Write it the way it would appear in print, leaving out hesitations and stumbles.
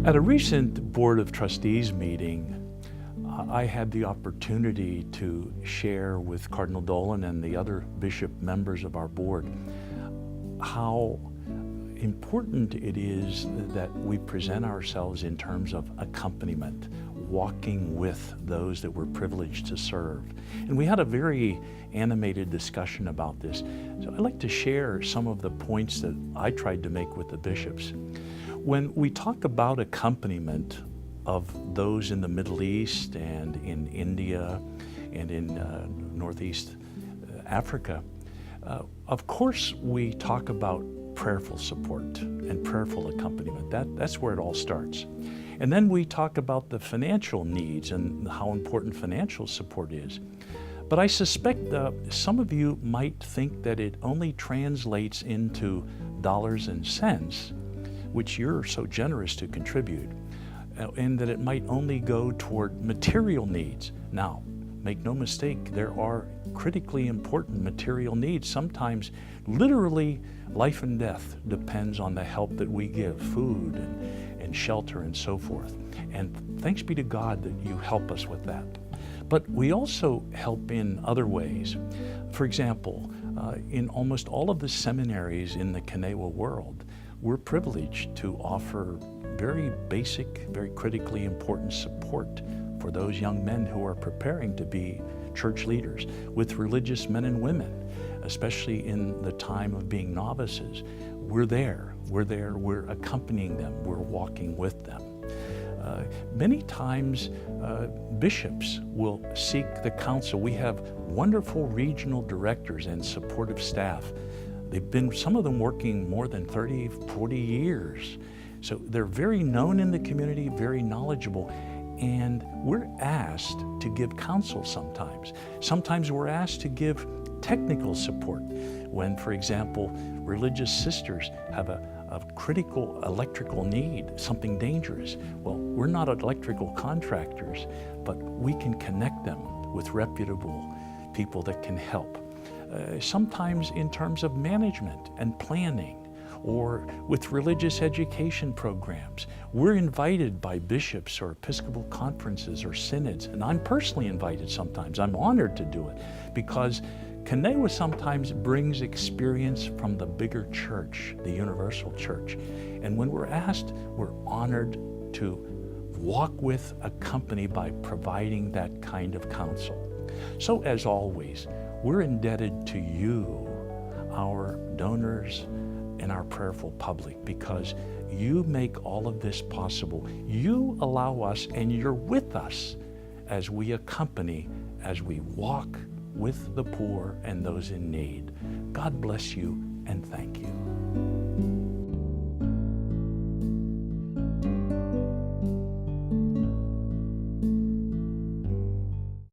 At a recent Board of Trustees meeting, I had the opportunity to share with Cardinal Dolan and the other bishop members of our board how important it is that we present ourselves in terms of accompaniment, walking with those that we're privileged to serve. And we had a very animated discussion about this. So I'd like to share some of the points that I tried to make with the bishops. When we talk about accompaniment of those in the Middle East and in India and in Northeast Africa, of course we talk about prayerful support and prayerful accompaniment. That's where it all starts. And then we talk about the financial needs and how important financial support is. But I suspect some of you might think that it only translates into dollars and cents, which you're so generous to contribute, and that it might only go toward material needs. Now, make no mistake, there are critically important material needs. Sometimes literally life and death depends on the help that we give, food and shelter and so forth. And thanks be to God that you help us with that. But we also help in other ways. For example, in almost all of the seminaries in the CNEWA world, we're privileged to offer very basic, very critically important support for those young men who are preparing to be church leaders, with religious men and women, especially in the time of being novices. We're there, we're accompanying them, we're walking with them. Many times bishops will seek the counsel. We have wonderful regional directors and supportive staff. They've been, some of them working more than 30, 40 years. So they're very known in the community, very knowledgeable, and we're asked to give counsel sometimes. Sometimes we're asked to give technical support when, for example, religious sisters have a critical electrical need, something dangerous. Well, we're not electrical contractors, but we can connect them with reputable people that can help. Sometimes in terms of management and planning, or with religious education programs. We're invited by bishops or Episcopal conferences or synods, and I'm personally invited sometimes. I'm honored to do it because CNEWA sometimes brings experience from the bigger church, the universal church. And when we're asked, we're honored to walk with, accompany by providing that kind of counsel. So as always, we're indebted to you, our donors, and our prayerful public, because you make all of this possible. You allow us, and you're with us as we accompany, as we walk with the poor and those in need. God bless you, and thank you.